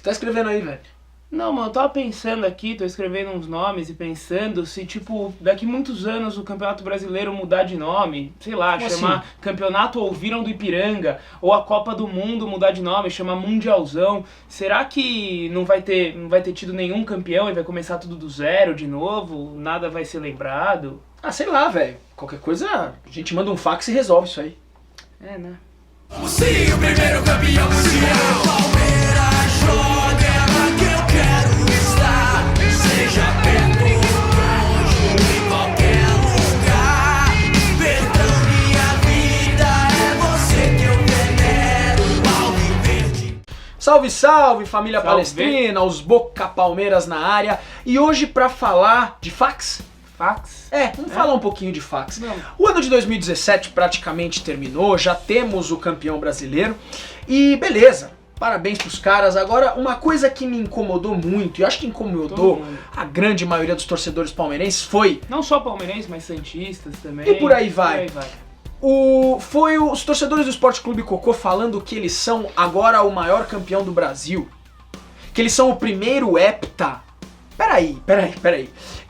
tá escrevendo aí, velho? Não, mano, eu tava pensando aqui, tô escrevendo uns nomes e pensando se, tipo, daqui muitos anos o Campeonato Brasileiro mudar de nome, sei lá, Como chamar assim? Campeonato Ouviram do Ipiranga, ou a Copa do Mundo mudar de nome, chamar Mundialzão. Será que não vai ter tido nenhum campeão e vai começar tudo do zero de novo? Nada vai ser lembrado? Ah, sei lá, velho. Qualquer coisa, a gente manda um fax e resolve isso aí. É, né? Se o primeiro campeão mundial Palmeiras joga, é lá que eu quero estar. Seja perto ou longe, em qualquer lugar. Perdão, minha vida, é você que eu venero. Alviverde. Salve, salve, família Salve. palestrina, os Boca Palmeiras na área. E hoje pra falar de fax... Fax? Vamos falar um pouquinho de fax. Não. O ano de 2017 praticamente terminou, já temos o campeão brasileiro e beleza, parabéns pros caras. Agora, uma coisa que me incomodou muito, e eu acho que incomodou Todo mundo. a grande maioria dos torcedores palmeirenses, foi Não só palmeirenses, mas santistas também. E por aí vai. Foi os torcedores do Sport Clube Cocô falando que eles são agora o maior campeão do Brasil, que eles são o primeiro hepta. Peraí.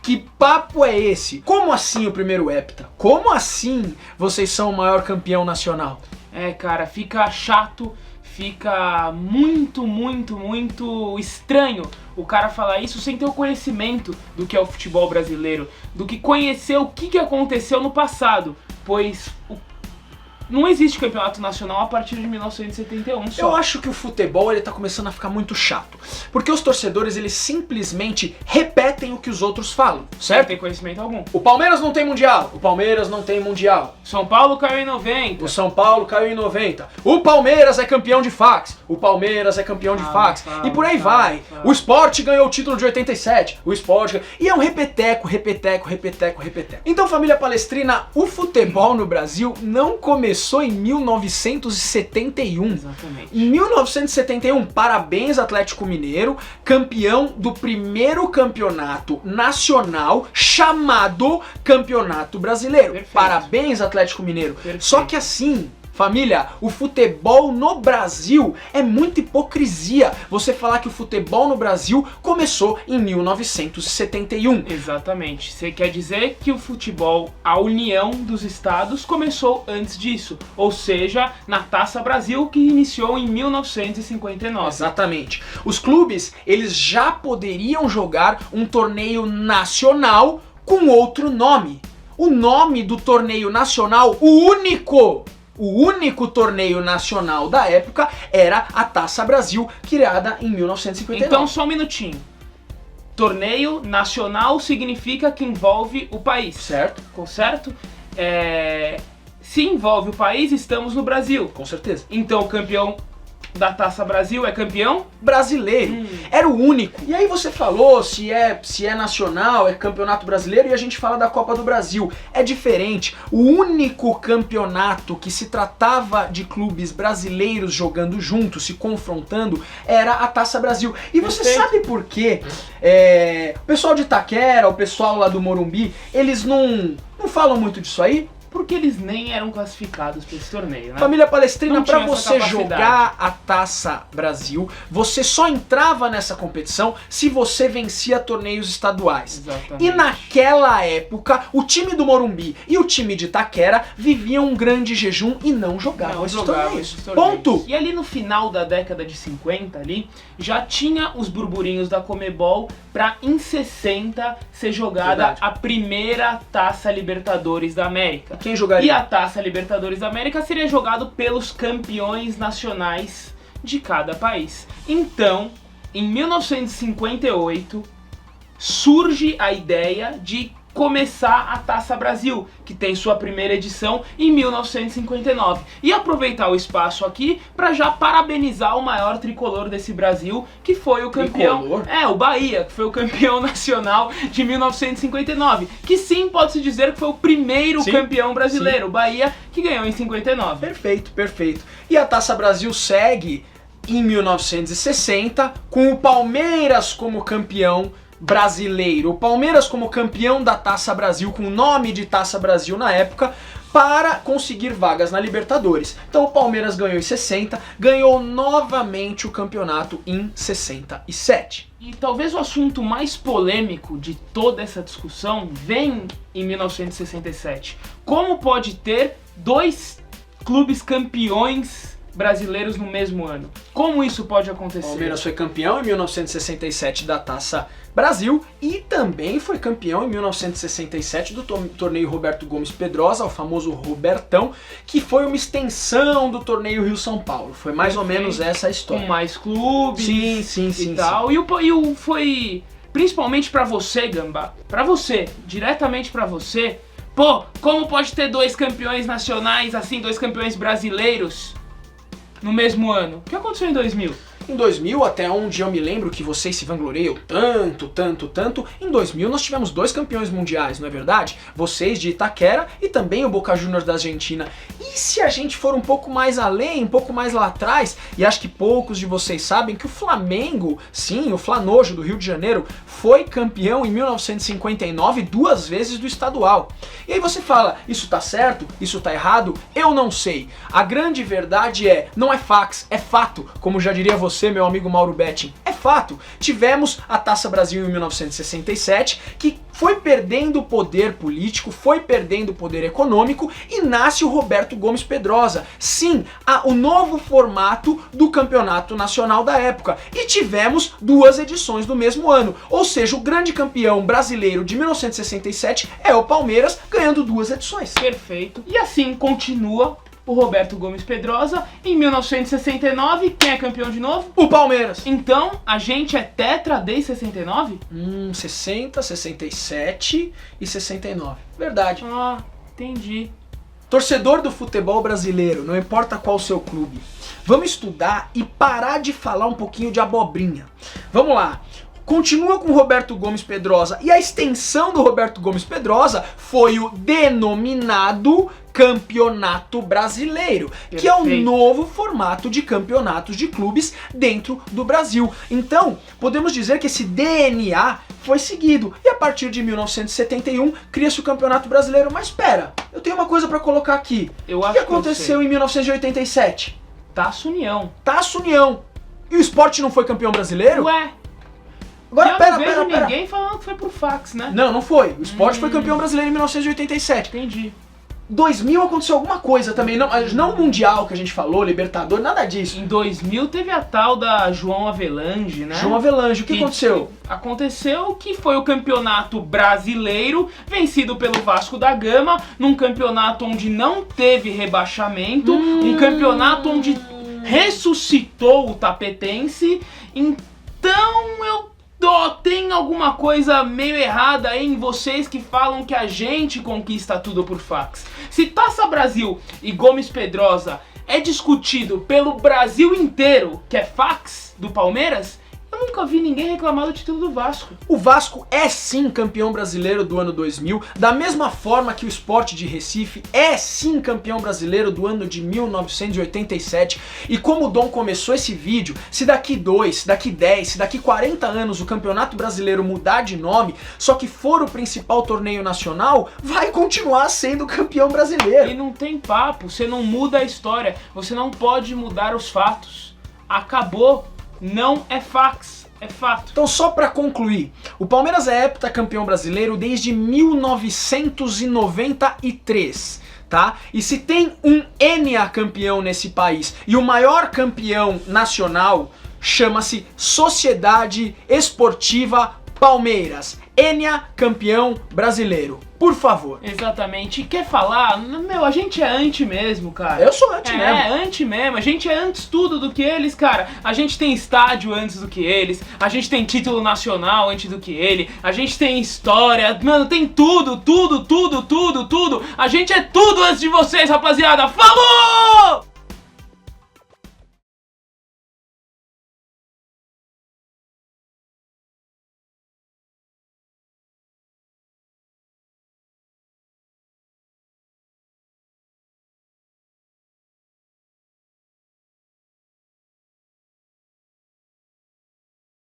Que papo é esse? Como assim o primeiro hepta? Como assim vocês são o maior campeão nacional? É, cara, fica chato, fica muito estranho o cara falar isso sem ter o conhecimento do que é o futebol brasileiro, do que conhecer o que aconteceu no passado, pois não existe campeonato nacional a partir de 1971 só. Eu acho que o futebol ele tá começando a ficar muito chato, porque os torcedores eles simplesmente repetem o que os outros falam, Não certo? tem conhecimento algum. O Palmeiras não tem mundial, o Palmeiras não tem mundial. São Paulo caiu em 90. O São Paulo caiu em 90. O Palmeiras é campeão de fax. O Palmeiras é campeão de fax. E por aí vai. O Sport ganhou o título de 87. O Sport... E é um repeteco. Então, família palestrina, o futebol no Brasil não começou em 1971. Exatamente. Em 1971, parabéns Atlético Mineiro, campeão do primeiro campeonato nacional chamado Campeonato Brasileiro. Perfeito. Parabéns Atlético Mineiro. Perfeito. Só que assim, família, o futebol no Brasil é muita hipocrisia você falar que o futebol no Brasil começou em 1971. Exatamente. Você quer dizer que o futebol, a união dos estados, começou antes disso. Ou seja, na Taça Brasil, que iniciou em 1959. Exatamente. Os clubes, eles já poderiam jogar um torneio nacional com outro nome. O nome do torneio nacional, o único torneio nacional da época era a Taça Brasil, criada em 1959. Então, só um minutinho. Torneio nacional significa que envolve o país. Certo? Certo? Se envolve o país, estamos no Brasil. Com certeza. Então, o campeão da Taça Brasil é campeão? Brasileiro. Era o único. E aí você falou se é nacional, é campeonato brasileiro, e a gente fala da Copa do Brasil. É diferente. O único campeonato que se tratava de clubes brasileiros jogando juntos, se confrontando, era a Taça Brasil. E você Perfeito. sabe por quê? O pessoal de Itaquera, o pessoal lá do Morumbi, eles não falam muito disso aí? Porque eles nem eram classificados para esse torneio, né? Família palestrina, Não pra tinha essa você capacidade. jogar a Taça Brasil, você só entrava nessa competição se você vencia torneios estaduais. Exatamente. E naquela época, o time do Morumbi e o time de Itaquera viviam um grande jejum e não jogavam Não esses jogavam torneios. esses torneios. Ponto! E ali no final da década de 50 ali, já tinha os burburinhos da Comebol pra em 60 ser jogada Verdade. a primeira Taça Libertadores da América. Quem E jogaria? a Taça Libertadores da América seria jogado pelos campeões nacionais de cada país. Então, em 1958, surge a ideia de começar a Taça Brasil, que tem sua primeira edição em 1959. E aproveitar o espaço aqui para já parabenizar o maior tricolor desse Brasil, que foi o campeão... Tricolor? O Bahia, que foi o campeão nacional de 1959. Que sim, pode-se dizer que foi o primeiro Sim, campeão brasileiro, o Bahia, que ganhou em 59. Perfeito. E a Taça Brasil segue em 1960 com o Palmeiras como campeão brasileiro. O Palmeiras como campeão da Taça Brasil, com o nome de Taça Brasil na época, para conseguir vagas na Libertadores. Então o Palmeiras ganhou em 60, ganhou novamente o campeonato em 67. E talvez o assunto mais polêmico de toda essa discussão vem em 1967. Como pode ter dois clubes campeões brasileiros no mesmo ano? Como isso pode acontecer? O Palmeiras foi campeão em 1967 da Taça Brasil e também foi campeão em 1967 do torneio Roberto Gomes Pedrosa, o famoso Robertão, que foi uma extensão do torneio Rio-São Paulo. Foi mais ou menos essa a história. Com mais clubes Sim, e tal. E o foi, principalmente pra você, Gambá, pra você, diretamente pra você, pô, como pode ter dois campeões nacionais, assim, dois campeões brasileiros no mesmo ano? O que aconteceu em 2000? Em 2000, até onde eu me lembro que vocês se vangloriam tanto, em 2000 nós tivemos dois campeões mundiais, não é verdade? Vocês de Itaquera e também o Boca Juniors da Argentina. E se a gente for um pouco mais além, um pouco mais lá atrás, e acho que poucos de vocês sabem que o Flamengo, sim, o Flanojo do Rio de Janeiro, foi campeão em 1959 duas vezes do estadual. E aí você fala, isso tá certo? Isso tá errado? Eu não sei. A grande verdade é, não é fax, é fato, como já diria você, meu amigo Mauro Betting. É fato. Tivemos a Taça Brasil em 1967, que foi perdendo poder político, foi perdendo poder econômico e nasce o Roberto Gomes Pedrosa. Sim, o novo formato do campeonato nacional da época. E tivemos duas edições do mesmo ano. Ou seja, o grande campeão brasileiro de 1967 é o Palmeiras, ganhando duas edições. Perfeito. E assim continua o Roberto Gomes Pedrosa. Em 1969, quem é campeão de novo? O Palmeiras. Então, a gente é tetra desde 69? 60, 67 e 69. Verdade. Ah, entendi. Torcedor do futebol brasileiro, não importa qual o seu clube, vamos estudar e parar de falar um pouquinho de abobrinha. Vamos lá. Continua com o Roberto Gomes Pedrosa e a extensão do Roberto Gomes Pedrosa foi o denominado Campeonato Brasileiro, que é o novo formato de campeonatos de clubes dentro do Brasil. Então, podemos dizer que esse DNA foi seguido e a partir de 1971 cria-se o Campeonato Brasileiro. Mas espera, eu tenho uma coisa para colocar aqui. O que aconteceu em 1987? Taça União. Taça União. E o Sport não foi campeão brasileiro? Ué. Agora, eu pera. não vejo ninguém falando que foi pro fax, né? Não foi. O Sport foi campeão brasileiro em 1987. Entendi. 2000 aconteceu alguma coisa também, não o Mundial que a gente falou, Libertadores, nada disso. Em 2000 teve a tal da João Avelange, né? João Avelange, o que aconteceu? Aconteceu que foi o campeonato brasileiro vencido pelo Vasco da Gama, num campeonato onde não teve rebaixamento, um campeonato onde ressuscitou o tapetense. Então tem alguma coisa meio errada aí em vocês que falam que a gente conquista tudo por fax. Se Taça Brasil e Gomes Pedrosa é discutido pelo Brasil inteiro, que é fax do Palmeiras, eu nunca vi ninguém reclamar do título do Vasco. O Vasco é sim campeão brasileiro do ano 2000, da mesma forma que o Sport de Recife é sim campeão brasileiro do ano de 1987. E como o Dom começou esse vídeo, se daqui 2, se daqui 10, se daqui 40 anos o Campeonato Brasileiro mudar de nome, só que for o principal torneio nacional, vai continuar sendo campeão brasileiro. E não tem papo, você não muda a história, você não pode mudar os fatos. Acabou. Não é fax, é fato. Então só pra concluir, o Palmeiras é heptacampeão brasileiro desde 1993, tá? E se tem um NA campeão nesse país e o maior campeão nacional chama-se Sociedade Esportiva Palmeiras. NA campeão brasileiro. Por favor. Exatamente. E quer falar? Meu, a gente é anti mesmo, cara. Eu sou anti mesmo. É, anti mesmo. A gente é antes tudo do que eles, cara. A gente tem estádio antes do que eles. A gente tem título nacional antes do que ele. A gente tem história. Mano, tem tudo. A gente é tudo antes de vocês, rapaziada. Falou!